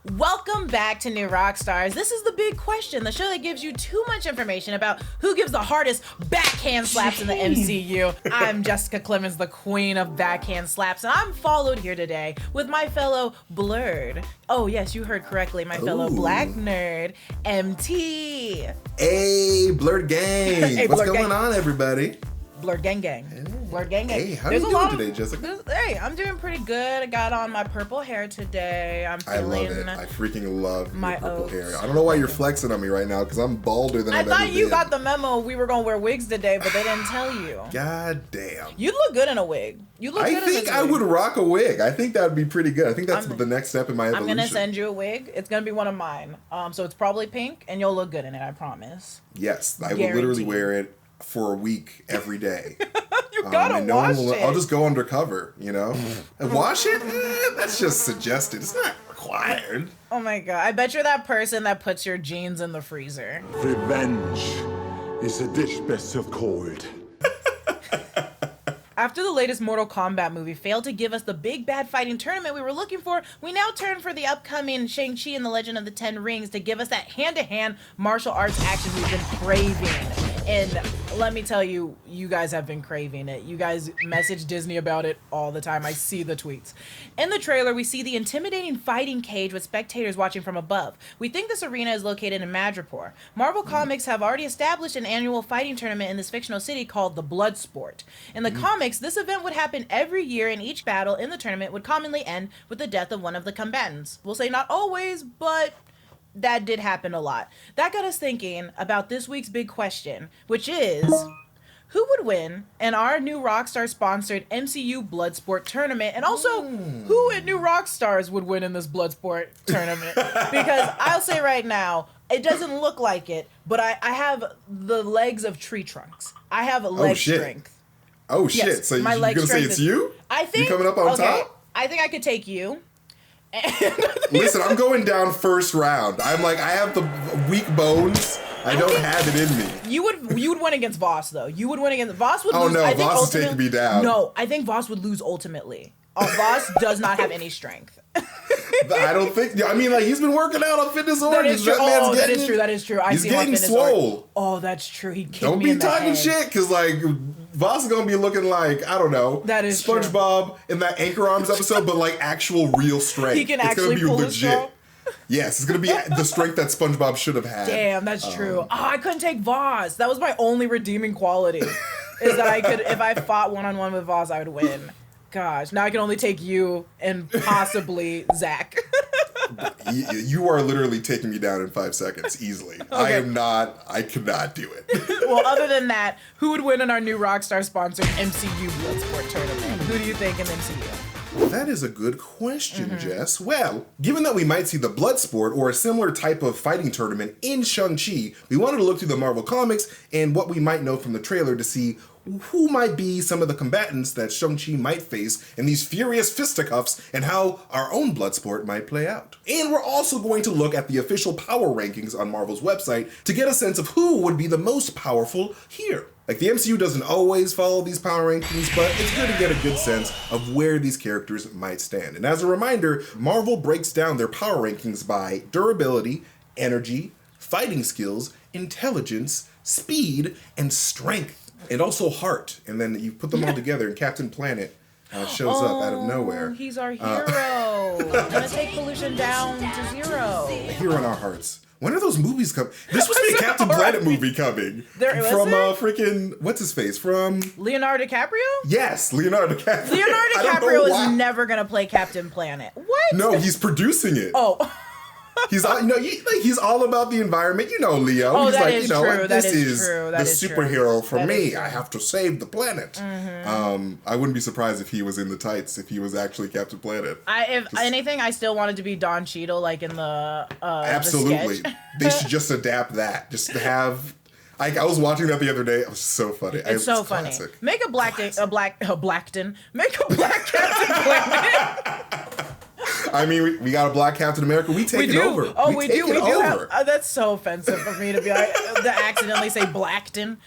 Welcome back to New Rockstars. This is the big question, the show that gives you too much information about who gives the hardest backhand slaps in the MCU. I'm Jessica Clemens, the queen of backhand slaps, and I'm followed here today with my fellow blurred. Oh yes, you heard correctly, my fellow black nerd, MT. Hey, blurred gang. Hey, what's blurred going gang. on, everybody? Blurred gang gang. Blurred gang gang. Hey, how are you doing today, Jessica? Hey, I'm doing pretty good. I got on my purple hair today. I'm feeling. I love it. I freaking love my your purple oats. hair. I don't know why you're flexing on me right now because I'm balder than I've ever been. I thought you got the memo. We were gonna wear wigs today, but they didn't tell you. God damn. You'd look good in a wig. You look good in a wig. I think I would rock a wig. I think that would be pretty good. I think that's the next step in my evolution. I'm gonna send you a wig. It's gonna be one of mine. So it's probably pink, and you'll look good in it. I promise. Yes, I will literally wear it for a week every day. You gotta wash it. I'll just go undercover, you know? And wash it? That's just suggested. It's not required. Oh my god. I bet you're that person that puts your jeans in the freezer. Revenge is a dish best served cold. After the latest Mortal Kombat movie failed to give us the big bad fighting tournament we were looking for, we now turn for the upcoming Shang-Chi and the Legend of the Ten Rings to give us that hand-to-hand martial arts action we've been craving. And let me tell you, you guys have been craving it. You guys message Disney about it all the time. I see the tweets. In the trailer, we see the intimidating fighting cage with spectators watching from above. We think this arena is located in Madripoor. Marvel Comics have already established an annual fighting tournament in this fictional city called the Bloodsport. In the comics, this event would happen every year, and each battle in the tournament would commonly end with the death of one of the combatants. We'll say not always, but that did happen a lot. That got us thinking about this week's big question, which is, who would win in our New Rockstar sponsored MCU Bloodsport tournament? And also, who at New Rockstars would win in this Bloodsport tournament? Because I'll say right now, it doesn't look like it, but I have the legs of tree trunks. I have leg strength. Oh shit, Yes, so you're my leg gonna say strength it's is- you? I think, You coming up on top? I think I could take you. Listen, I'm going down first round. I'm like, I have the weak bones. I don't have it in me. You would win against Voss though. You would win against Voss. Would lose. Oh no, I think Voss is taking me down. No, I think Voss would lose ultimately. Voss does not have any strength. I don't think. I mean, like he's been working out on Fitness That Orange. is true. Man's That getting is it. true. That is true. I He's see him on getting Fitness Orange. swole. Oh, that's true. He kicked Don't me be in the talking head. shit, because like Voss is gonna be looking like, I don't know, That is true. SpongeBob in that Anchor Arms episode, but like actual real strength. He can it's actually gonna be pull a legit. straw? Yes, it's gonna be the strength that SpongeBob should have had. Damn, that's true. Oh, I couldn't take Voss. That was my only redeeming quality. Is that I could, if I fought one-on-one with Voss, I would win. Gosh, now I can only take you and possibly Zach. You are literally taking me down in 5 seconds easily. Okay. I could not do it. Well, other than that, who would win in our new Rockstar sponsored MCU Bloodsport tournament? Who do you think in the MCU? That is a good question, Jess. Well, given that we might see the Bloodsport or a similar type of fighting tournament in Shang-Chi, we wanted to look through the Marvel Comics and what we might know from the trailer to see who might be some of the combatants that Shang-Chi might face in these furious fisticuffs and how our own Bloodsport might play out. And we're also going to look at the official power rankings on Marvel's website to get a sense of who would be the most powerful here. Like, the MCU doesn't always follow these power rankings, but it's good to get a good sense of where these characters might stand. And as a reminder, Marvel breaks down their power rankings by durability, energy, fighting skills, intelligence, speed, and strength. And also heart. And then you put them all together and Captain Planet shows up out of nowhere. He's our hero. Gonna take pollution down to zero. A hero in our hearts. When are those movies coming? There's supposed to be a Captain Planet movie coming. From freaking, what's his face? From Leonardo DiCaprio? Yes, Leonardo DiCaprio. Leonardo DiCaprio is never gonna play Captain Planet. What? No, he's producing it. Oh. He's he's all about the environment. You know, Leo. Oh, he's that like, is you know, true. this That is is true. the That is superhero for That is me. true. I have to save the planet. I wouldn't be surprised if he was in the tights, if he was actually Captain Planet. If anything, I still wanted to be Don Cheadle, like in the Absolutely. The sketch. They should just adapt that. Just to have. I was watching that the other day. It was so funny. It's so funny. Classic. Make a Blackton. Make a black Captain Planet. I mean, we got a black Captain America. We take it over. Oh, we do. We do over. have. That's so offensive for me to be like to accidentally say Blackton.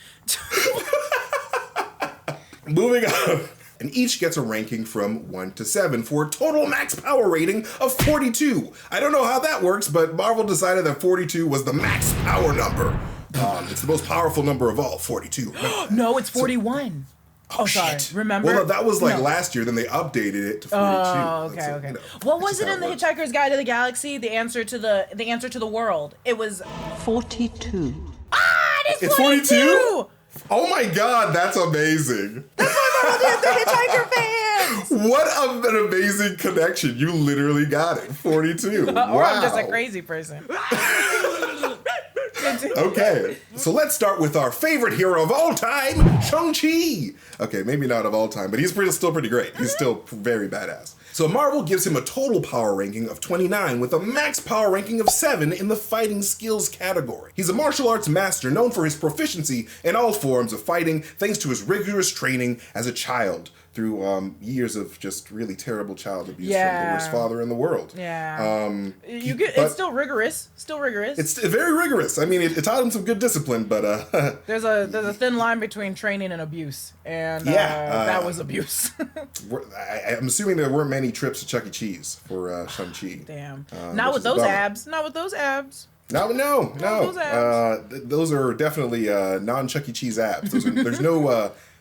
Moving on. and each gets a ranking from 1 to 7 for a total max power rating of 42. I don't know how that works, but Marvel decided that 42 was the max power number. It's the most powerful number of all, 42. No, it's 41. Oh, sorry. Shit. Remember? Well, that was last year. Then they updated it to 42. Oh, okay. What was it in the Hitchhiker's Guide to the Galaxy? The answer to the world. It was 42. It's 42. Oh my God, that's amazing. That's why the Hitchhiker fans. What an amazing connection. You literally got it. 42. Wow. Or I'm just a crazy person. Okay, so let's start with our favorite hero of all time, Shang-Chi. Okay, maybe not of all time, but he's still pretty great. He's still very badass. So Marvel gives him a total power ranking of 29 with a max power ranking of 7 in the fighting skills category. He's a martial arts master known for his proficiency in all forms of fighting thanks to his rigorous training as a child through years of just really terrible child abuse from the worst father in the world. Yeah. It's still rigorous. It's very rigorous. I mean, it taught him some good discipline, but there's a thin line between training and abuse, and that was abuse. I'm assuming there weren't many trips to Chuck E. Cheese for Shang-Chi. Damn. Not with those abs. No. Those are definitely non-Chuck E. Cheese abs.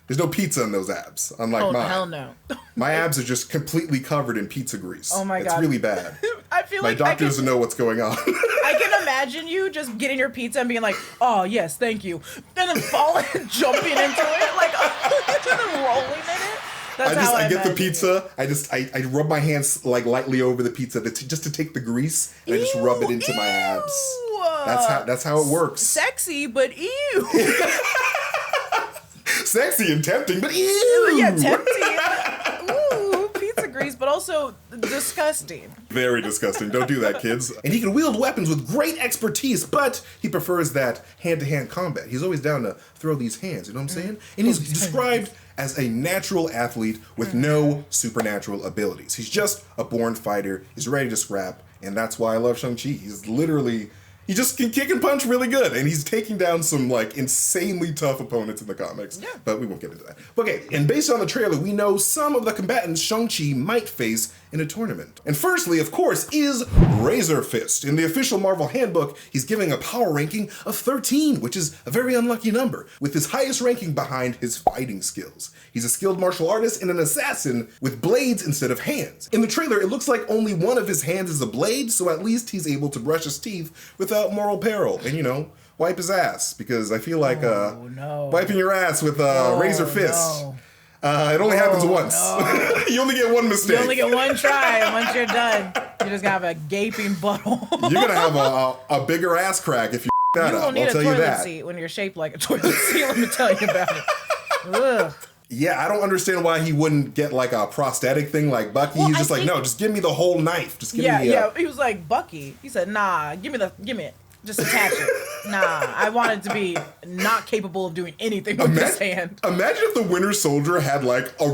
There's no pizza in those abs, unlike mine. Oh, hell no. My abs are just completely covered in pizza grease. Oh my God. It's really bad. I feel my doctor doesn't know what's going on. I can imagine you just getting your pizza and being like, oh, yes, thank you. And then falling and jumping into it, like, and then rolling in it. That's how I get the pizza. I rub my hands like lightly over the pizza just to take the grease, and I just rub it into my abs. That's how it works. Sexy, but ew. Sexy and tempting, but ew. Yeah, tempting. Ooh, pizza grease, but also disgusting. Very disgusting. Don't do that, kids. And he can wield weapons with great expertise, but he prefers that hand-to-hand combat. He's always down to throw these hands, you know what I'm saying? And he's described as a natural athlete with no supernatural abilities. He's just a born fighter. He's ready to scrap, and that's why I love Shang-Chi. He just can kick and punch really good, and he's taking down some like insanely tough opponents in the comics. Yeah. But we won't get into that. Okay, and based on the trailer, we know some of the combatants Shang-Chi might face in a tournament. And firstly, of course, is Razor Fist. In the official Marvel handbook, he's giving a power ranking of 13, which is a very unlucky number, with his highest ranking behind his fighting skills. He's a skilled martial artist and an assassin with blades instead of hands. In the trailer, it looks like only one of his hands is a blade, so at least he's able to brush his teeth without moral peril and, wipe his ass, because I feel like wiping your ass with Razor Fist. No. It only happens once. No. You only get one mistake. You only get one try, and once you're done, you're just gonna have a gaping butthole. You're gonna have a bigger ass crack if you that up. I'll tell you that. You don't need a toilet seat when you're shaped like a toilet seat. Let me tell you about it. Ugh. Yeah, I don't understand why he wouldn't get like a prosthetic thing like Bucky. Well, he's just like, no, just give me the whole knife. Just give me. Yeah. He was like Bucky. He said, nah, give me it. Just attach it. Nah, I want it to be not capable of doing anything with his hand. Imagine if the Winter Soldier had like a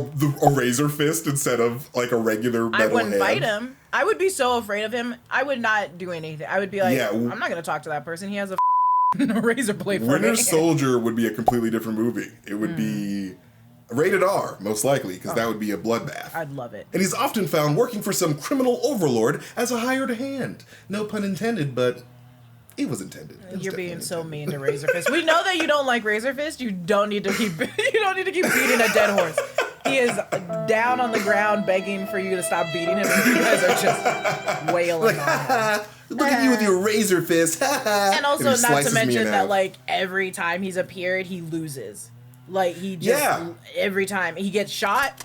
Razor Fist instead of like a regular metal hand. I wouldn't fight him. I would be so afraid of him. I would not do anything. I would be like, I'm not going to talk to that person. He has a razor blade for me. Winter Soldier would be a completely different movie. It would be rated R, most likely, because that would be a bloodbath. I'd love it. And he's often found working for some criminal overlord as a hired hand. No pun intended, but it was intended. You're being so mean to Razor Fist. We know that you don't like Razor Fist. You don't need to keep beating a dead horse. He is down on the ground begging for you to stop beating him. And you guys are just wailing on him. Look at you with your Razor Fist. And also, not to mention that like every time he's appeared, he loses. Like he just every time he gets shot,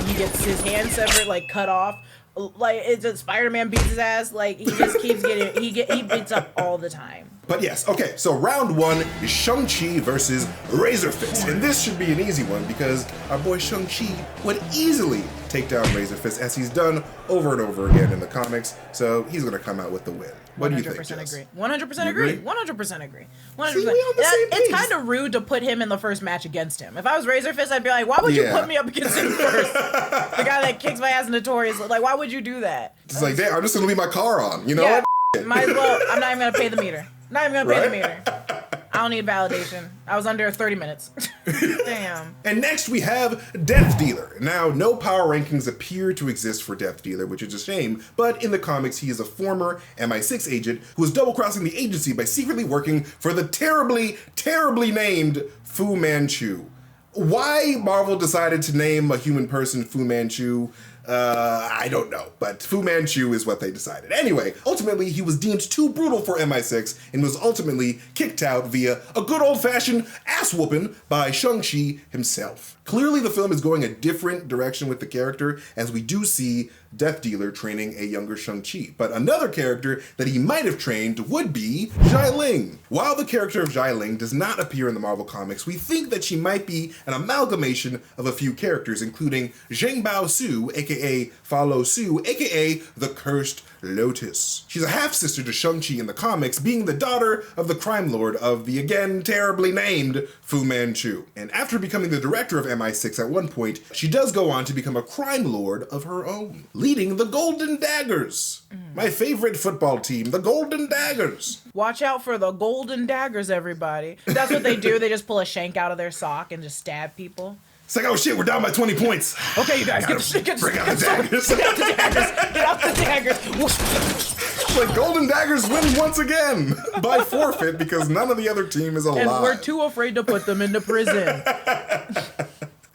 he gets his hand severed, like cut off. Like it's a Spider-Man beats his ass. Like he just keeps getting he beats up all the time. But yes, okay, so round one is Shang-Chi versus Razor Fist. And this should be an easy one because our boy Shang-Chi would easily take down Razor Fist as he's done over and over again in the comics. So he's going to come out with the win. What do you think, Jess? 100% agree. 100% agree. 100%. See, we on the same page. It's kind of rude to put him in the first match against him. If I was Razor Fist, I'd be like, why would you put me up against him first? The guy that kicks my ass notorious. Like, why would you do that? It's like, damn, I'm just going to leave my car on. You know what? Might as well. I'm not even going to pay the meter. Not even going to pay the meter. I don't need validation. I was under 30 minutes. Damn. And next we have Death Dealer. Now, no power rankings appear to exist for Death Dealer, which is a shame, but in the comics he is a former MI6 agent who is double-crossing the agency by secretly working for the terribly, terribly named Fu Manchu. Why Marvel decided to name a human person Fu Manchu, I don't know, but Fu Manchu is what they decided. Anyway, ultimately he was deemed too brutal for MI6 and was ultimately kicked out via a good old-fashioned ass-whooping by Shang-Chi himself. Clearly the film is going a different direction with the character, as we do see Death Dealer training a younger Shang-Chi. But another character that he might have trained would be Xialing. While the character of Xialing does not appear in the Marvel Comics, we think that she might be an amalgamation of a few characters, including Zheng Bao Su, aka Fa Lo Su, aka the Cursed Lotus. She's a half-sister to Shang-Chi in the comics, being the daughter of the crime lord of the again terribly named Fu Manchu. And after becoming the director of MI6 at one point, she does go on to become a crime lord of her own, leading the Golden Daggers. My favorite football team, the Golden Daggers. Watch out for the Golden Daggers, everybody. That's what they do. They just pull a shank out of their sock and just stab people. It's like, oh shit, we're down by 20 points. Okay, you guys, bring out the daggers. Get out the daggers. Get out the daggers. The Golden Daggers win once again by forfeit because none of the other team is alive. And we're too afraid to put them into prison.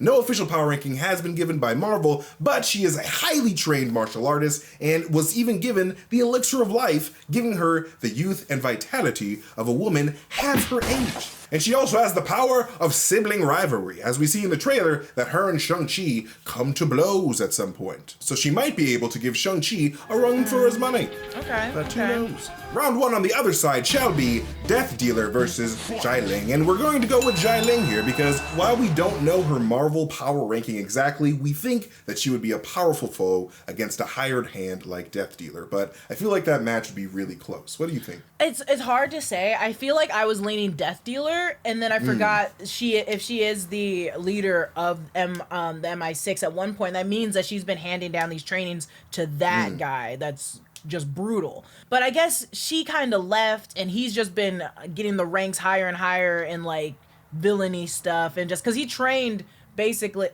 No official power ranking has been given by Marvel, but she is a highly trained martial artist and was even given the elixir of life, giving her the youth and vitality of a woman half her age. And she also has the power of sibling rivalry, as we see in the trailer that her and Shang-Chi come to blows at some point. So she might be able to give Shang-Chi a run for his money. Okay. But who knows? Round one on the other side shall be Death Dealer versus Xialing, and we're going to go with Xialing here because while we don't know her Marvel power ranking exactly, we think that she would be a powerful foe against a hired hand like Death Dealer, but I feel like that match would be really close. What do you think? It's hard to say. I feel like I was leaning Death Dealer, and then I forgot if she is the leader of the MI6 at one point. That means that she's been handing down these trainings to that guy. That's just brutal. But I guess she kind of left, and he's just been getting the ranks higher and higher in like villainy stuff, and just because he trained basically.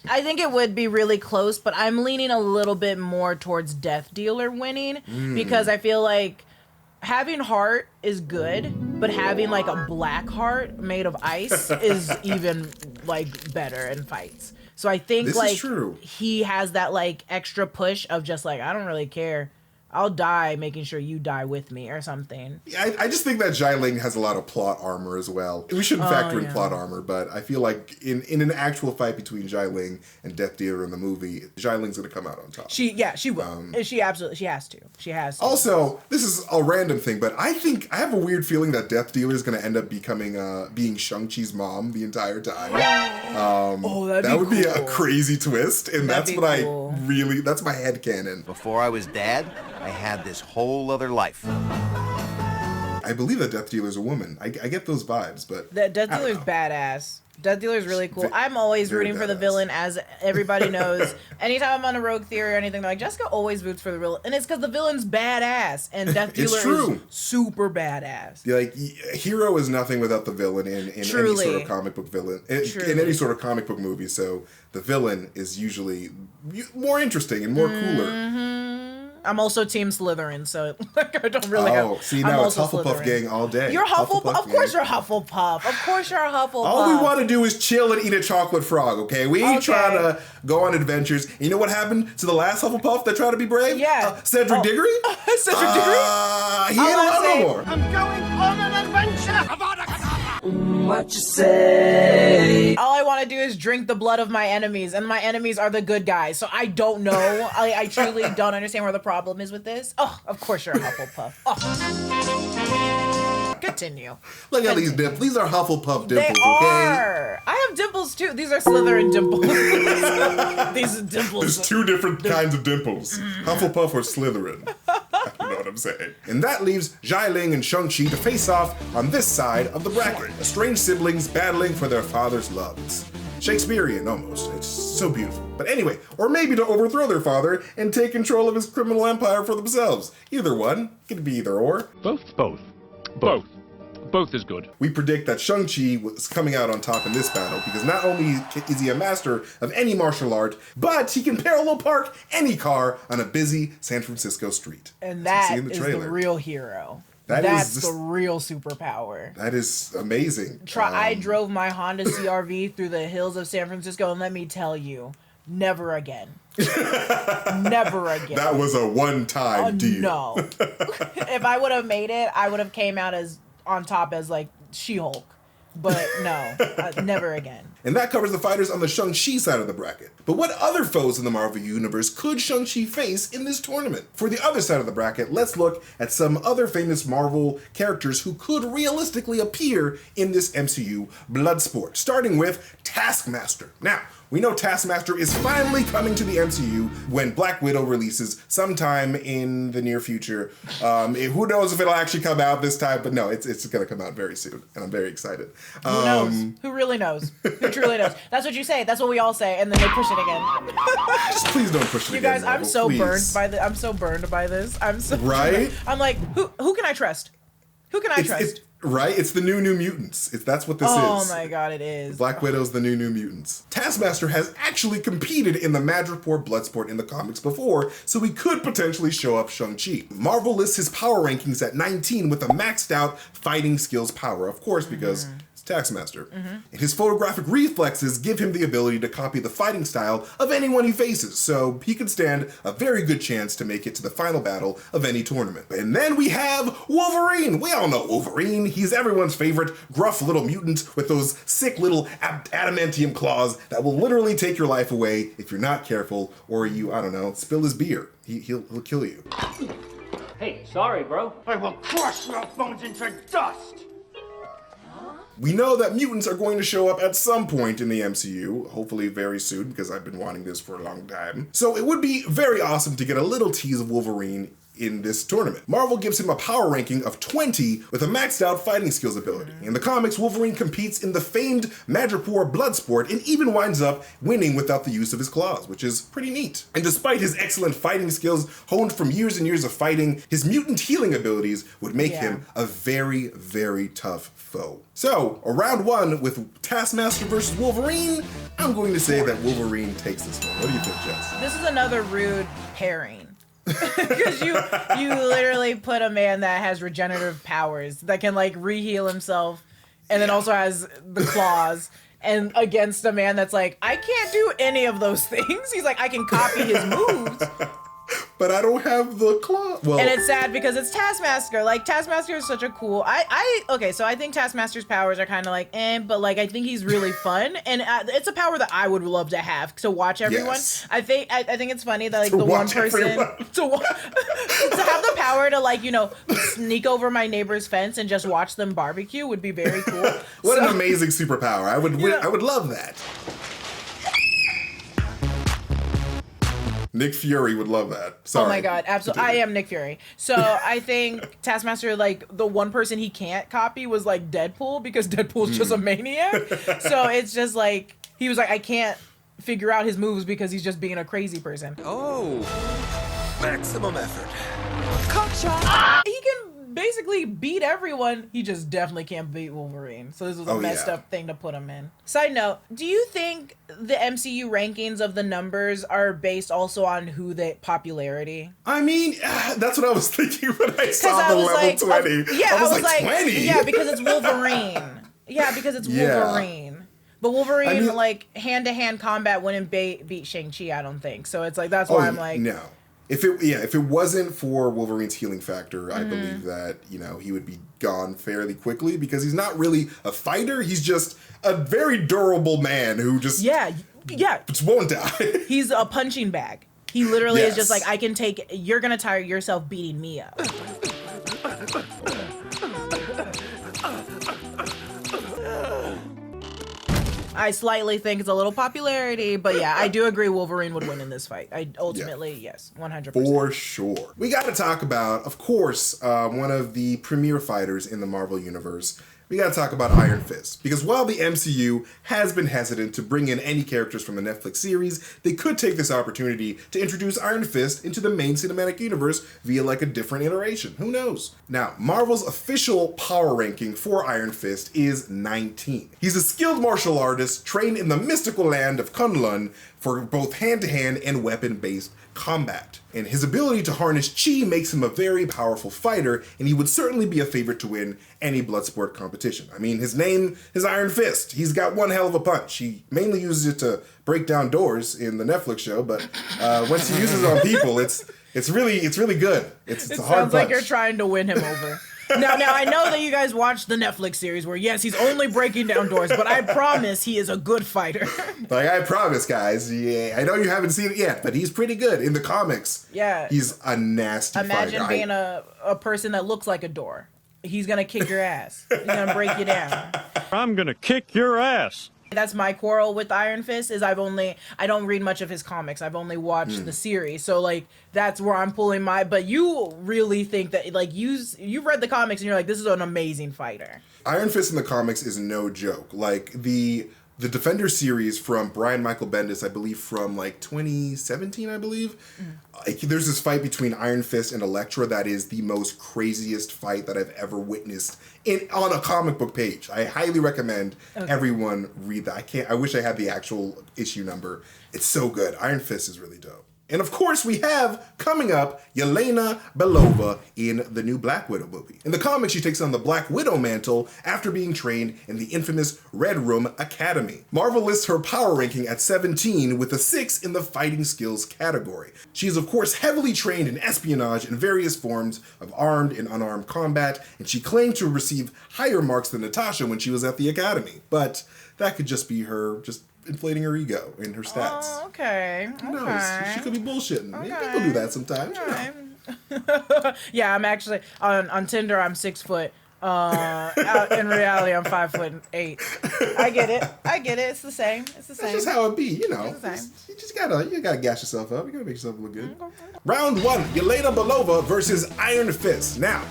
I think it would be really close, but I'm leaning a little bit more towards Death Dealer winning because I feel like having heart is good, but having like a black heart made of ice is even like better in fights. So I think this is true. He has that like extra push of just like, I don't really care. I'll die making sure you die with me or something. I just think that Xialing has a lot of plot armor as well. We shouldn't factor in plot armor, but I feel like in an actual fight between Xialing and Death Dealer in the movie, Xialing's going to come out on top. She will. She has to. She has to. Also, this is a random thing, but I have a weird feeling that Death Dealer is going to end up being Shang-Chi's mom the entire time. That would be a crazy twist, and that's what that's my headcanon. Before I was dad, I had this whole other life. I believe that Death Dealer's a woman. I get those vibes, but Death Dealer's badass. Death Dealer's really cool. I'm always rooting for the villain, as everybody knows. Anytime I'm on a Rogue Theory or anything, like Jessica always roots for the villain, and it's because the villain's badass, and Death Dealer is super badass. Like, hero is nothing without the villain in any sort of comic book villain in any sort of comic book movie. So the villain is usually more interesting and more cooler. I'm also Team Slytherin, so I don't really have... Oh, see, now it's Hufflepuff gang all day. You're Hufflepuff? Of course you're Hufflepuff. Of course you're a Hufflepuff. All we want to do is chill and eat a chocolate frog, okay? We ain't trying to go on adventures. And you know what happened to the last Hufflepuff that tried to be brave? Yeah. Cedric Diggory? Cedric Diggory? He ain't around no more. I'm going on an adventure! What you say? All I want to do is drink the blood of my enemies, and my enemies are the good guys, so I don't know. I truly don't understand where the problem is with this. Oh, of course you're a Hufflepuff. Oh. Continue. Look at these dimples. These are Hufflepuff dimples, they are. I have dimples too. These are Slytherin dimples. These dimples. There's two different kinds of dimples. Hufflepuff or Slytherin. You know what I'm saying. And that leaves Xialing and Shang-Chi to face off on this side of the bracket. Estranged siblings battling for their father's loves. Shakespearean, almost. It's so beautiful. But anyway, or maybe to overthrow their father and take control of his criminal empire for themselves. Either one. It could be either or. Both. both as good. We predict that Shang-Chi was coming out on top in this battle because not only is he a master of any martial art, but he can parallel park any car on a busy San Francisco street. And that is the real hero. That's the real superpower. That is amazing. I drove my Honda CR-V through the hills of San Francisco, and let me tell you, never again. Never again. That was a one-time deal. No. If I would have made it, I would have came out as on top as like She-Hulk. But no, never again. And that covers the fighters on the Shang-Chi side of the bracket. But what other foes in the Marvel Universe could Shang-Chi face in this tournament? For the other side of the bracket, let's look at some other famous Marvel characters who could realistically appear in this MCU bloodsport, starting with Taskmaster. Now, we know Taskmaster is finally coming to the MCU when Black Widow releases sometime in the near future. Who knows if it'll actually come out this time, but no, it's going to come out very soon, and I'm very excited. Who knows? Who really knows? Who truly knows? That's what you say. That's what we all say, and then they push it again. Just please don't push it you again, guys, Marvel, I'm so please. burned by this. I'm so burned by this. I'm so right. I'm like, who can I trust? Who can I trust? Right? It's the new Mutants. That's what this is. Oh my god, it is. Black Widow's the new Mutants. Taskmaster has actually competed in the Madripoor Bloodsport in the comics before, so he could potentially show up Shang-Chi. Marvel lists his power rankings at 19 with a maxed out fighting skills power, of course, because it's Taskmaster. And his photographic reflexes give him the ability to copy the fighting style of anyone he faces, so he could stand a very good chance to make it to the final battle of any tournament. And then we have Wolverine. We all know Wolverine. He's everyone's favorite gruff little mutant with those sick little adamantium claws that will literally take your life away if you're not careful or you, I don't know, spill his beer. He'll kill you. Hey, sorry, bro. I will crush your bones into dust. We know that mutants are going to show up at some point in the MCU, hopefully very soon, because I've been wanting this for a long time. So it would be very awesome to get a little tease of Wolverine in this tournament. Marvel gives him a power ranking of 20 with a maxed out fighting skills ability. In the comics, Wolverine competes in the famed Madripoor Bloodsport and even winds up winning without the use of his claws, which is pretty neat. And despite his excellent fighting skills honed from years and years of fighting, his mutant healing abilities would make him a very, very tough foe. So, a round one with Taskmaster versus Wolverine, I'm going to say that Wolverine takes this one. What do you think, Jess? This is another rude pairing. Because you literally put a man that has regenerative powers that can like re-heal himself and then also has the claws and against a man that's like, I can't do any of those things. He's like, I can copy his moves. But I don't have the claw. Well, and it's sad because it's Taskmaster. Like, Taskmaster is such a cool... Okay, so I think Taskmaster's powers are kind of like, but like, I think he's really fun. And it's a power that I would love to have, to watch everyone. Yes. I think it's funny that like the one person... to have the power to like, sneak over my neighbor's fence and just watch them barbecue would be very cool. What an amazing superpower. I would love that. Nick Fury would love that. Sorry. Oh my god, absolutely. I am Nick Fury. So I think Taskmaster, like, the one person he can't copy was like Deadpool, because Deadpool's just a maniac. So it's just like, he was like, I can't figure out his moves because he's just being a crazy person. Oh, maximum effort. He can basically beat everyone. He just definitely can't beat Wolverine. So this was a messed up thing to put him in. Side note, do you think the MCU rankings of the numbers are based also on who the popularity? I mean, that's what I was thinking when I saw the level like, 20. I was like 20? Yeah, because it's Wolverine. Wolverine. But Wolverine, like, hand-to-hand combat wouldn't beat Shang-Chi, I don't think. So it's like, that's why I'm like... No. If it wasn't for Wolverine's healing factor, I believe that, he would be gone fairly quickly, because he's not really a fighter. He's just a very durable man who just just won't die. He's a punching bag. He literally is just like, you're going to tire yourself beating me up. I slightly think it's a little popularity, but yeah, I do agree Wolverine would win in this fight. Yes, 100%. For sure. We got to talk about, of course, one of the premier fighters in the Marvel Universe, we gotta talk about Iron Fist. Because while the MCU has been hesitant to bring in any characters from the Netflix series, they could take this opportunity to introduce Iron Fist into the main cinematic universe via like a different iteration. Who knows? Now, Marvel's official power ranking for Iron Fist is 19. He's a skilled martial artist trained in the mystical land of Kunlun for both hand-to-hand and weapon-based combat. And his ability to harness chi makes him a very powerful fighter, and he would certainly be a favorite to win any bloodsport competition. I mean, his name is Iron Fist. He's got one hell of a punch. He mainly uses it to break down doors in the Netflix show, but once he uses it on people, it's really good. It's a hard punch. It sounds like you're trying to win him over. Now I know that you guys watched the Netflix series where, yes, he's only breaking down doors, but I promise he is a good fighter. Like, I promise, guys. Yeah, I know you haven't seen it yet, but he's pretty good in the comics. Yeah. He's a nasty fighter. Imagine being a person that looks like a door. He's going to kick your ass. He's going to break you down. I'm going to kick your ass. That's my quarrel with Iron Fist is I don't read much of his comics. I've only watched the series. So like that's where I'm pulling but you really think that like you've read the comics and you're like, this is an amazing fighter. Iron Fist in the comics is no joke. Like the Defender series from Brian Michael Bendis, I believe from like 2017, I believe. There's this fight between Iron Fist and Elektra that is the most craziest fight that I've ever witnessed on a comic book page. I highly recommend everyone read that. I wish I had the actual issue number. It's so good. Iron Fist is really dope. And of course, we have, coming up, Yelena Belova in the new Black Widow movie. In the comics, she takes on the Black Widow mantle after being trained in the infamous Red Room Academy. Marvel lists her power ranking at 17 with a 6 in the fighting skills category. She is, of course, heavily trained in espionage and various forms of armed and unarmed combat, and she claimed to receive higher marks than Natasha when she was at the academy. But that could just be her inflating her ego and her stats. Oh, okay. Who knows? She could be bullshitting. Okay. People do that sometimes. Okay. You know? Yeah, I'm actually on Tinder. I'm 6 foot. In reality, I'm 5'8". I get it. It's the same. That's just how it be, you know. You gotta gas yourself up. You gotta make yourself look good. Round 1, Yelena Belova versus Iron Fist. Now,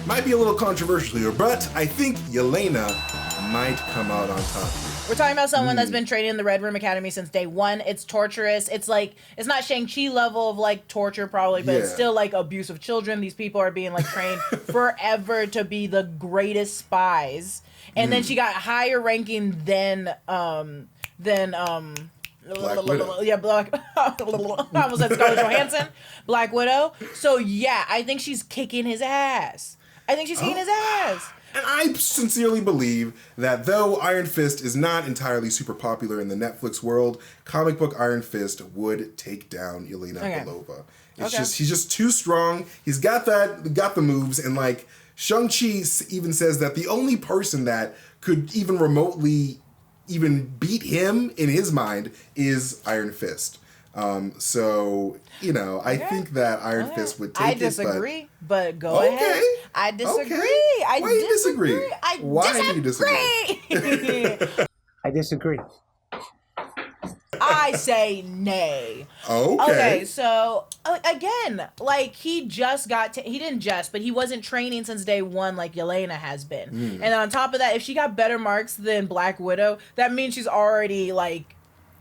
might be a little controversial here, but I think Yelena might come out on top. We're talking about someone that's been training in the Red Room Academy since day one. It's torturous. It's like, it's not Shang-Chi level of like torture probably, but it's still like abuse of children. These people are being like trained forever to be the greatest spies. And then she got higher ranking than Black Widow. Yeah, I almost said Scarlett Johansson, Black Widow. So yeah, I think she's kicking his ass. Kicking his ass. And I sincerely believe that though Iron Fist is not entirely super popular in the Netflix world, comic book Iron Fist would take down Yelena Belova. He's just too strong. He's got the moves, and like Shang-Chi even says that the only person that could even remotely even beat him in his mind is Iron Fist. So, you know, I think that Iron Fist would take it. I disagree, but go ahead. I disagree. Why do you disagree? Why do you disagree? I disagree. I say nay. Okay, so again, like he wasn't training since day one like Yelena has been. And on top of that, if she got better marks than Black Widow, that means she's already like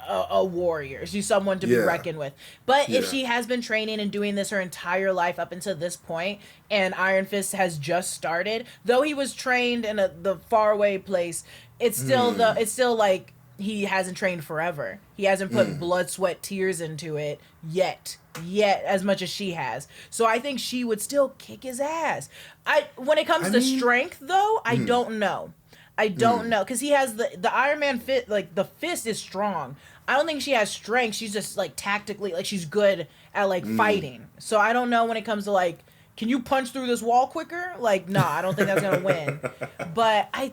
a warrior. She's someone to be reckoned with. But if she has been training and doing this her entire life up until this point, and Iron Fist has just started, though he was trained in the faraway place, it's still like he hasn't trained forever. He hasn't put blood, sweat, tears into it yet as much as she has. So I think she would still kick his ass. When it comes to strength, though, I don't know. I don't know, because he has the Iron Man fit, like the fist is strong. I don't think she has strength. She's just like tactically, like she's good at like fighting. So I don't know when it comes to like, can you punch through this wall quicker? Like, nah, I don't think that's gonna win. But I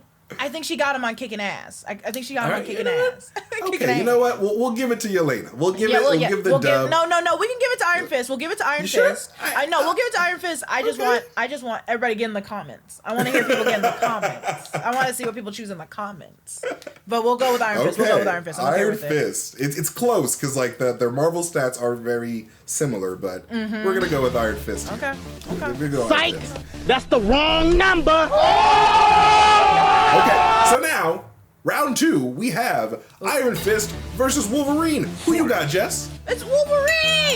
think she got him on kicking ass. I think she got him on kicking ass. Okay, you know what? We'll give it to Yelena. We'll give the dub. No. We can give it to Iron Fist. We'll give it to Iron Fist. I know. We'll give it to Iron Fist. I just want everybody to get in the comments. I want to hear people get in the comments. I want to see what people choose in the comments. But we'll go with Iron Fist. We'll go with Iron Fist. Iron Fist. It's close because like their Marvel stats are very similar, but we're gonna go with Iron Fist. Okay. Psych! That's the wrong number. Okay, so now, round 2, we have Iron Fist versus Wolverine. Who you got, Jess? It's Wolverine!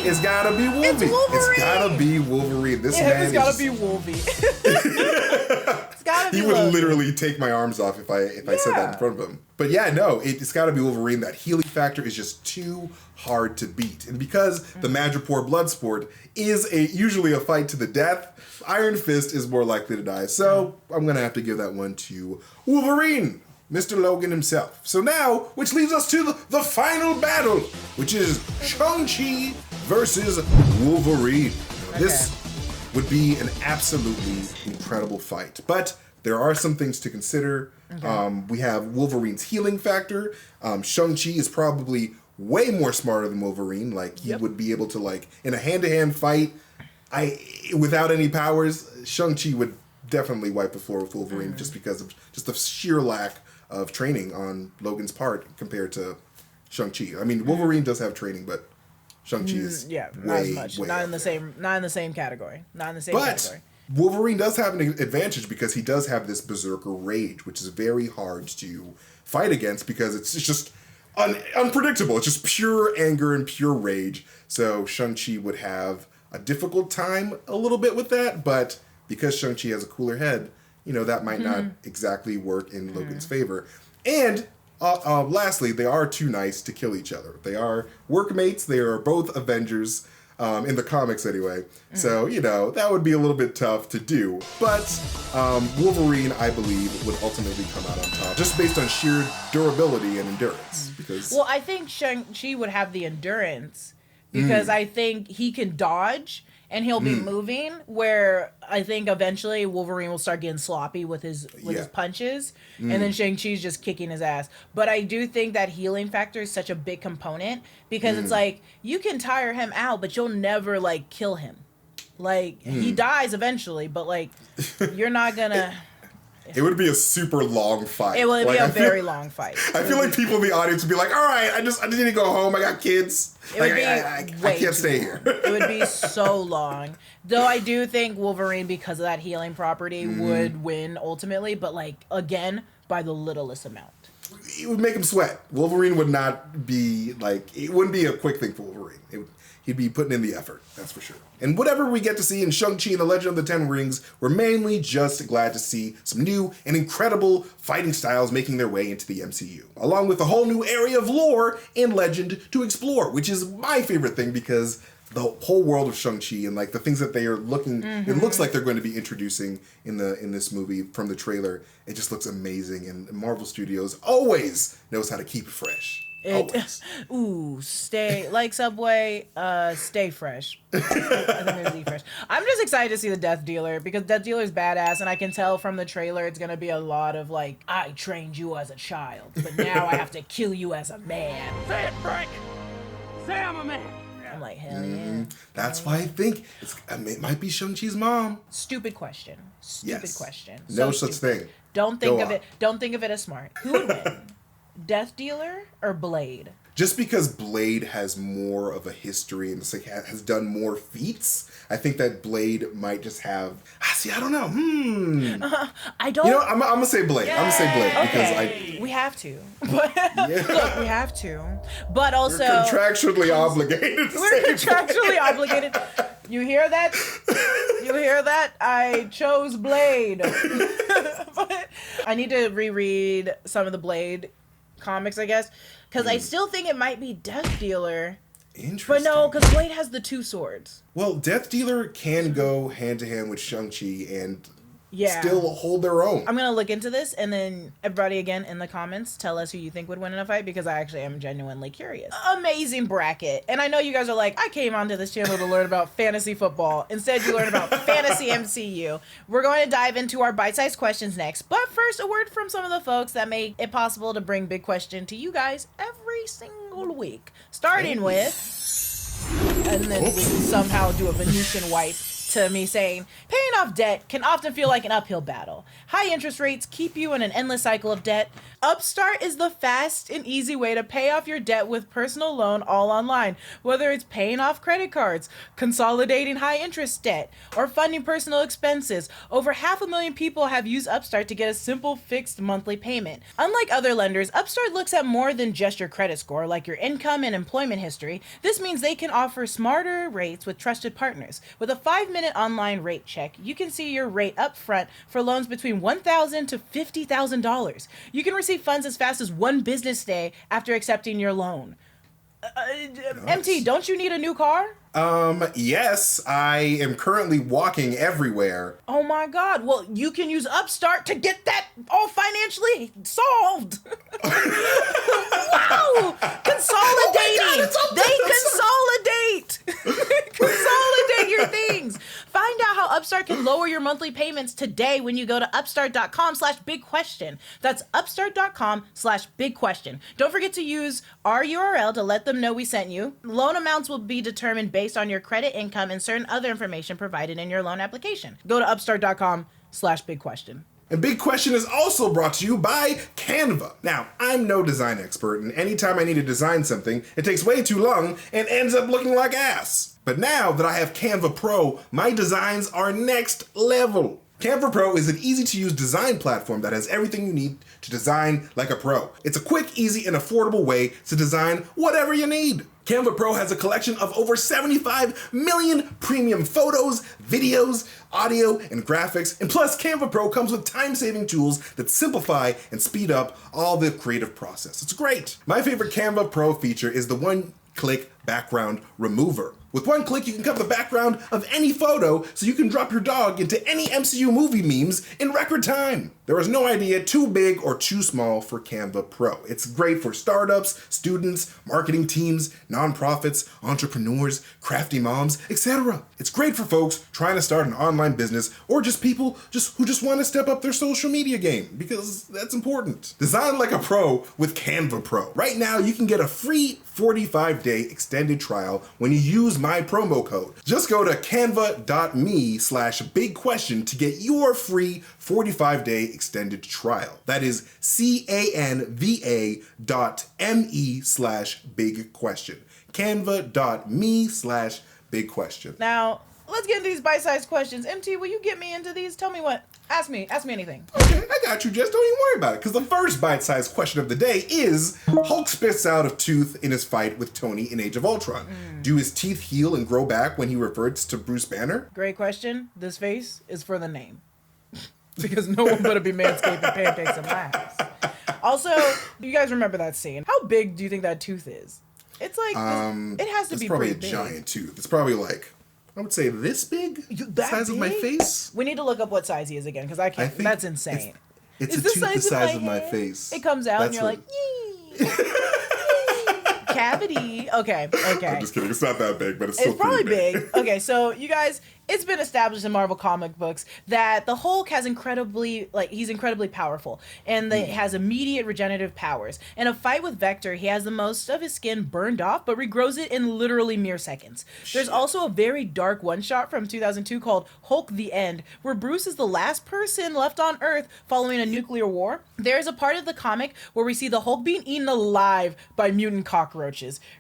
It's gotta be Wolverine. It's gotta be Wolverine. This man it's gotta be Wolvie. It's gotta be He would Logan. literally take my arms off if I said that in front of him. But yeah, no, it's gotta be Wolverine. That healing factor is just too hard to beat. And because the Madripoor Bloodsport is usually a fight to the death, Iron Fist is more likely to die. So I'm gonna have to give that one to Wolverine. Mr. Logan himself. So now, which leads us to the final battle, which is Shang-Chi versus Wolverine. This would be an absolutely incredible fight. But there are some things to consider. We have Wolverine's healing factor. Shang-Chi is probably way more smarter than Wolverine. Like, he would be able to, like, in a hand-to-hand fight, without any powers, Shang-Chi would definitely wipe the floor with Wolverine just because of just the sheer lack of training on Logan's part compared to Shang-Chi. I mean, Wolverine does have training, but Shang-Chi is not as much. Not in the same category. Not in the same category. Wolverine does have an advantage because he does have this berserker rage, which is very hard to fight against because it's just unpredictable. It's just pure anger and pure rage. So Shang-Chi would have a difficult time a little bit with that, but because Shang-Chi has a cooler head, you know, that might not exactly work in Logan's favor. And lastly, they are too nice to kill each other. They are workmates. They are both Avengers, in the comics anyway. So, you know, that would be a little bit tough to do. But Wolverine, I believe, would ultimately come out on top, just based on sheer durability and endurance. Well, I think Shang-Chi would have the endurance because I think he can dodge and he'll be moving, where I think eventually Wolverine will start getting sloppy with his punches, and then Shang-Chi's just kicking his ass. But I do think that healing factor is such a big component, because it's like, you can tire him out, but you'll never, like, kill him. Like, he dies eventually, but, like, you're not gonna... It would be a super long fight. It would be a very long fight. I feel like people in the audience would be like, all right, I just need to go home. I got kids. I can't stay here. It would be so long. Though I do think Wolverine, because of that healing property, would win ultimately, but, like, again, by the littlest amount. It would make him sweat. Wolverine would not be, like, it wouldn't be a quick thing for Wolverine. He'd be putting in the effort, that's for sure. And whatever we get to see in Shang-Chi and the Legend of the Ten Rings, we're mainly just glad to see some new and incredible fighting styles making their way into the MCU, along with a whole new area of lore and legend to explore, which is my favorite thing, because the whole world of Shang-Chi and, like, the things that they are looking, it looks like they're going to be introducing in this movie from the trailer. It just looks amazing, and Marvel Studios always knows how to keep it fresh. Stay like Subway, stay fresh. I think there's Eat Fresh. I'm just excited to see the Death Dealer, because Death Dealer's badass, and I can tell from the trailer it's gonna be a lot of, like, I trained you as a child, but now I have to kill you as a man. Say it, Frank! Say I'm a man! I'm like, hell yeah. That's why I think it might be Shang-Chi's mom. Stupid question. Question. No So such stupid. thing. Don't think of it. Don't think of it as smart. Who would win? Death Dealer or Blade? Just because Blade has more of a history and it's like has done more feats, I think that Blade might just have. I don't know. I don't. You know, I'm gonna say Blade. I'm gonna say Blade because we have to. But look, we have to. But also, we're contractually obligated. We're contractually obligated. You hear that? You hear that? I chose Blade. But I need to reread some of the Blade comics, I guess, because I still think it might be Death Dealer. Interesting. But no, because Blade has the two swords. Well, Death Dealer can go hand to hand with Shang-Chi and still hold their own. I'm gonna look into this, and then everybody again in the comments tell us who you think would win in a fight, because I actually am genuinely curious. Amazing bracket. And I know you guys are like, I came onto this channel to learn about fantasy football. Instead, you learn about fantasy MCU. We're going to dive into our bite-sized questions next. But first, a word from some of the folks that make it possible to bring Big Question to you guys every single week. Starting with, and then we can somehow do a Venetian wipe to me saying, paying Paying off debt can often feel like an uphill battle. High interest rates keep you in an endless cycle of debt. Upstart is the fast and easy way to pay off your debt with personal loan all online. Whether it's paying off credit cards, consolidating high interest debt, or funding personal expenses, over 500,000 people have used Upstart to get a simple fixed monthly payment. Unlike other lenders, Upstart looks at more than just your credit score, like your income and employment history. This means they can offer smarter rates with trusted partners. With a 5-minute online rate check, you can see your rate up front for loans between $1,000 to $50,000. You can receive funds as fast as one business day after accepting your loan. MT, don't you need a new car? Yes, I am currently walking everywhere. Oh my God. Well, you can use Upstart to get that all financially solved. Wow. Consolidating. Consolidate your things. Find out how Upstart can lower your monthly payments today when you go to upstart.com/bigquestion. That's upstart.com/bigquestion. Don't forget to use our URL to let them know we sent you. Loan amounts will be determined based on your credit, income, and certain other information provided in your loan application. Go to upstart.com/bigquestion. And Big Question is also brought to you by Canva. Now, I'm no design expert, and anytime I need to design something, it takes way too long and ends up looking like ass. But now that I have Canva Pro, my designs are next level. Canva Pro is an easy-to-use design platform that has everything you need to design like a pro. It's a quick, easy, and affordable way to design whatever you need. Canva Pro has a collection of over 75 million premium photos, videos, audio, and graphics, and plus Canva Pro comes with time-saving tools that simplify and speed up all the creative process. It's great. My favorite Canva Pro feature is the one-click background remover. With one click, you can cut the background of any photo so you can drop your dog into any MCU movie memes in record time. There is no idea too big or too small for Canva Pro. It's great for startups, students, marketing teams, nonprofits, entrepreneurs, crafty moms, etc. It's great for folks trying to start an online business or just people who just want to step up their social media game because that's important. Design like a pro with Canva Pro. Right now, you can get a free 45-day extended trial when you use my promo code. Just go to canva.me/bigquestion to get your free 45-day extended trial. That is canva.me/bigquestion. Canva.me/bigquestion. Now, let's get into these bite-sized questions. MT, will you get me into these? Tell me what. Ask me anything. Okay, I got you, Jess. Don't even worry about it, because the first bite-sized question of the day is, Hulk spits out a tooth in his fight with Tony in Age of Ultron. Do his teeth heal and grow back when he reverts to Bruce Banner? Great question. This face is for the name. Because no one better be manscaping pancakes in my house. Also, do you guys remember that scene? How big do you think that tooth is? It's like, it has to be probably pretty a big. giant tooth. It's probably like, I would say this big? That size of my big? face? We need to look up what size he is again, because I can't. That's insane. It's Is a the tooth the size of my hand? face. It comes out and That's you're what- like, yee. Cavity. Okay. I'm just kidding. It's not that big, but it's still It's probably pretty big. Okay, so you guys, it's been established in Marvel comic books that the Hulk has he's incredibly powerful and has immediate regenerative powers. In a fight with Vector, he has the most of his skin burned off, but regrows it in literally mere seconds. There's also a very dark one-shot from 2002 called Hulk the End, where Bruce is the last person left on Earth following a nuclear war. There's a part of the comic where we see the Hulk being eaten alive by mutant cockroaches,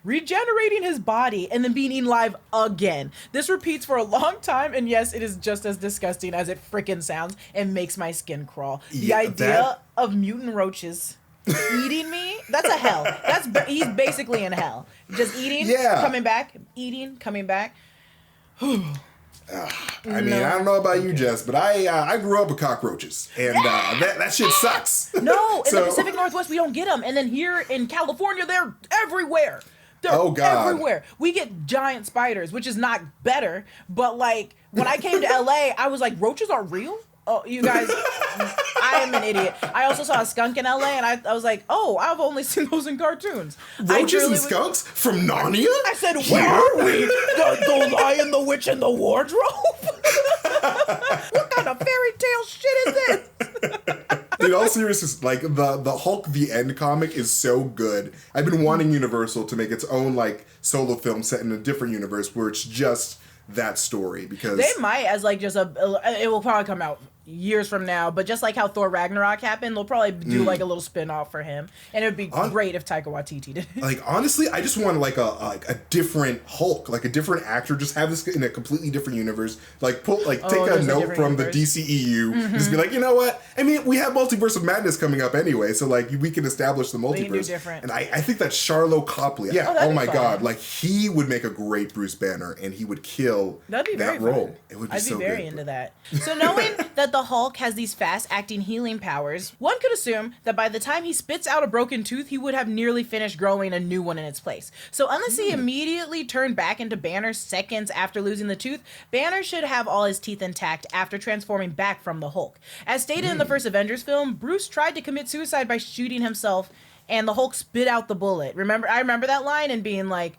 regenerating his body, and then being eaten alive again. This repeats for a long time, and yes, it is just as disgusting as it frickin' sounds and makes my skin crawl. The idea of mutant roaches eating me, that's a hell. He's basically in hell. Just eating, coming back, eating, coming back. I mean, I don't know about you, Jess, but I grew up with cockroaches, and that shit sucks. No, in the Pacific Northwest, we don't get them. And then here in California, they're everywhere. They're everywhere. We get giant spiders, which is not better. But, like, when I came to LA, I was like, roaches are real? Oh, you guys, I am an idiot. I also saw a skunk in LA, and I was like, oh, I've only seen those in cartoons. Roaches and skunks from Narnia? I said, where are we? The Lion, the Witch, and the Wardrobe? What kind of fairy tale shit is this? In all seriousness, like, the Hulk the End comic is so good. I've been wanting Universal to make its own, like, solo film set in a different universe where it's just that story because they might as like just it will probably come out years from now, but just like how Thor Ragnarok happened, they'll probably do like a little spin-off for him, and it would be great if Taika Waititi did it. Like honestly, I just want like a different Hulk, like a different actor, just have this in a completely different universe, like take a note from the DCEU, just be like, you know what, I mean, we have Multiverse of Madness coming up anyway, so like we can establish the multiverse, and I think that Charlo Copley, oh my god, like he would make a great Bruce Banner, and he would kill that role. Fun. It would be I'd so be very good. into that. So knowing that the Hulk has these fast-acting healing powers, one could assume that by the time he spits out a broken tooth, he would have nearly finished growing a new one in its place. So unless he immediately turned back into Banner seconds after losing the tooth, Banner should have all his teeth intact after transforming back from the Hulk. As stated in the first Avengers film, Bruce tried to commit suicide by shooting himself, and the Hulk spit out the bullet. I remember that line and being like,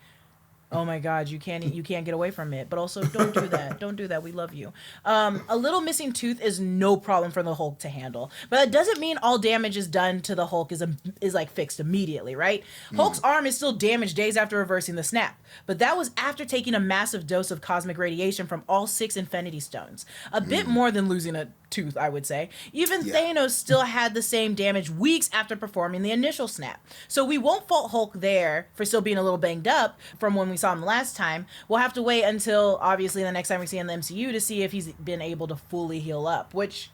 oh my God, you can't get away from it. But also, don't do that. Don't do that. We love you. A little missing tooth is no problem for the Hulk to handle. But that doesn't mean all damage is done to the Hulk is like fixed immediately, right? Hulk's arm is still damaged days after reversing the snap. But that was after taking a massive dose of cosmic radiation from all 6 Infinity Stones. A bit more than losing a tooth, I would say. Even Thanos still had the same damage weeks after performing the initial snap. So we won't fault Hulk there for still being a little banged up from when we saw him last time. We'll have to wait until, obviously, the next time we see him in the MCU to see if he's been able to fully heal up, which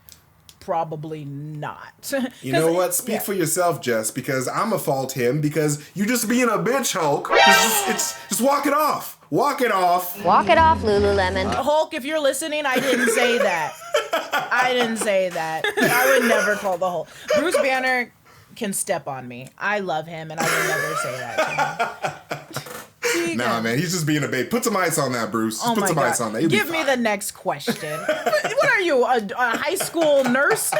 probably not. You know what? Speak for yourself, Jess, because I'm a fault him because you just being a bitch, Hulk. Just walk it off. Walk it off. Walk it off, Lululemon. Hulk, if you're listening, I didn't say that. I didn't say that. I would never call the Hulk. Bruce Banner can step on me. I love him, and I would never say that to him. Nah, man, he's just being a babe. Put some ice on that, Bruce. Put some ice on that. Give me the next question. What are you, a high school nurse?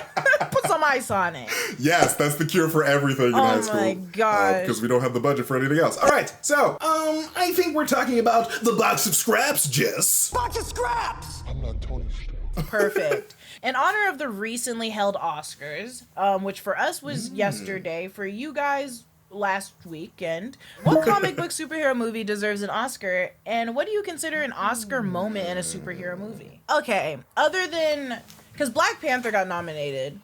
Put some ice on it. Yes, that's the cure for everything in high school. Oh my God. Because we don't have the budget for anything else. All right, so I think we're talking about the box of scraps, Jess. Box of scraps! I'm not Tony Stark. Perfect. In honor of the recently held Oscars, which for us was yesterday, for you guys last weekend, what comic book superhero movie deserves an Oscar, and what do you consider an Oscar moment in a superhero movie? Okay, other than, because Black Panther got nominated.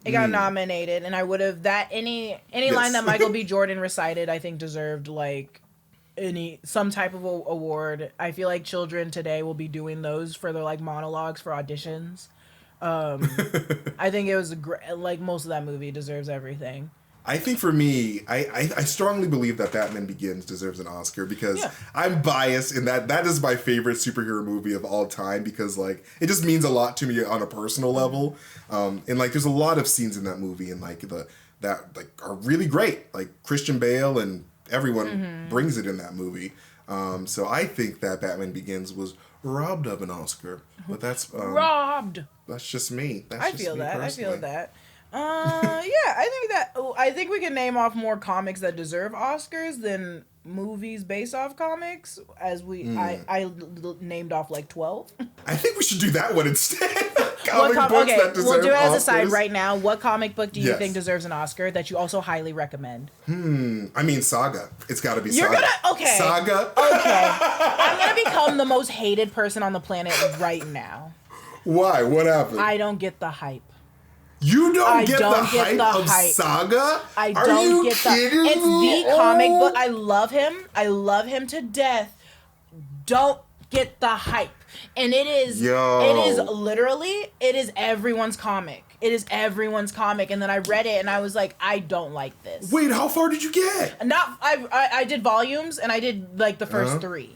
It got nominated, and I would have, any line that Michael B. Jordan recited, I think deserved like some type of award. I feel like children today will be doing those for their like monologues for auditions. I think it was like most of that movie deserves everything. I think for me, I strongly believe that Batman Begins deserves an Oscar because I'm biased in that is my favorite superhero movie of all time because like it just means a lot to me on a personal level. And like there's a lot of scenes in that movie and like that are really great. Like Christian Bale and everyone brings it in that movie. So I think that Batman Begins was robbed of an Oscar, but that's robbed. That's just me. I feel that. I think we can name off more comics that deserve Oscars than movies based off comics, as I named off like 12. I think we should do that one instead. That deserve we'll do it as a Oscars. side right now. What comic book do you think deserves an Oscar that you also highly recommend? I mean, Saga. It's got to be You're Saga. Saga? Okay. I'm going to become the most hated person on the planet right now. Why? What happened? I don't get the hype. You don't get the hype of Saga? I don't get the... It's the comic book. I love him. I love him to death. Don't get the hype. And it is... It is literally... It is everyone's comic. It is everyone's comic. And then I read it and I was like, I don't like this. Wait, how far did you get? I did volumes and I did like the first 3.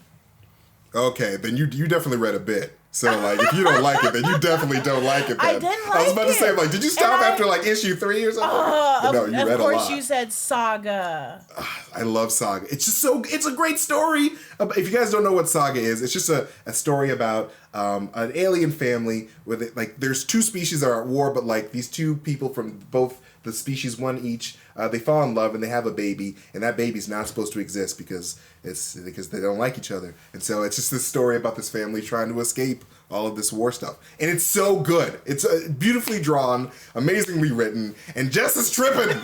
Okay, then you definitely read a bit. So, like, if you don't like it, then you definitely don't like it. Then. I didn't like it. I was about to say, like, did you stop after, like, issue 3 or something? No, you read a lot. Of course you said Saga. I love Saga. It's just it's a great story. If you guys don't know what Saga is, it's just a story about an alien family with, like, there's 2 species that are at war, but, like, these 2 people from both the species, one each, they fall in love and they have a baby, and that baby's not supposed to exist because they don't like each other. And so it's just this story about this family trying to escape all of this war stuff. And it's so good. It's beautifully drawn, amazingly written, and Jess is tripping.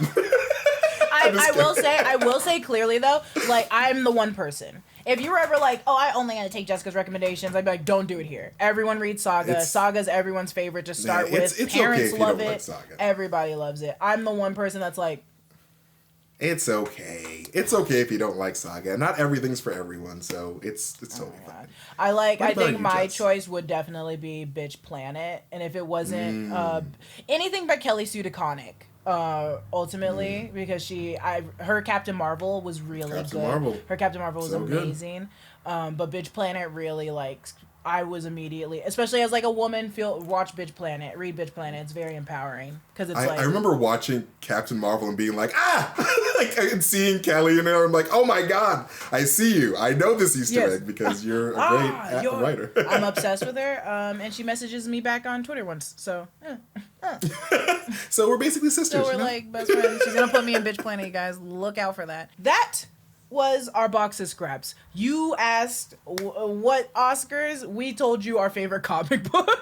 I will say clearly though, like I'm the one person. If you were ever like, oh, I only gonna take Jessica's recommendations, I'd be like, don't do it here. Everyone reads Saga. Saga's everyone's favorite to start with. It's Parents okay if you love don't it. like Saga. Everybody loves it. I'm the one person that's like, it's okay. It's okay if you don't like Saga. Not everything's for everyone, so it's totally fine. I about think you, my Jess? choice would definitely be Bitch Planet, and if it wasn't anything by Kelly Sue DeConnick, ultimately, because her Captain Marvel was really Captain good. Marvel. Her Captain Marvel was So good. amazing. But Bitch Planet really I was immediately, especially as like a woman, watch Bitch Planet, read Bitch Planet. It's very empowering because it's I remember watching Captain Marvel and being like, and seeing Kelly in there. I'm like, oh my god, I see you. I know this Easter egg because you're a great writer. I'm obsessed with her, and she messages me back on Twitter once. So, So we're basically sisters. so we're like best friends. She's gonna put me in Bitch Planet, you guys. Look out for that. That was our box of scraps. You asked what Oscars, we told you our favorite comic books.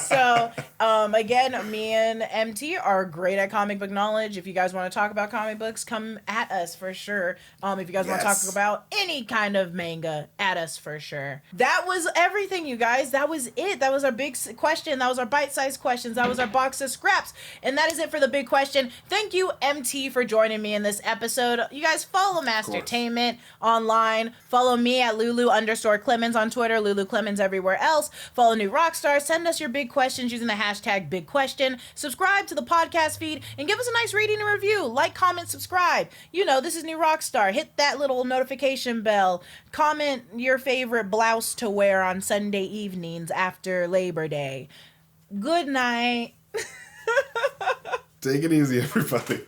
So again, me and MT are great at comic book knowledge. If you guys want to talk about comic books, come at us for sure. If you guys want to talk about any kind of manga, at us for sure. That was everything, you guys. That was it. That was our big question. That was our bite-sized questions. That was our box of scraps. And that is it for the big question. Thank you, MT, for joining me in this episode. You guys follow MasterTainment online. Follow me at Lulu_Clemens on Twitter, Lulu Clemens everywhere else. Follow New Rockstars. Send us your big questions using the hashtag Big Question. Subscribe to the podcast feed and give us a nice rating and review. Like, comment, subscribe. You know, this is New Rockstar. Hit that little notification bell. Comment your favorite blouse to wear on Sunday evenings after Labor Day. Good night. Take it easy, everybody.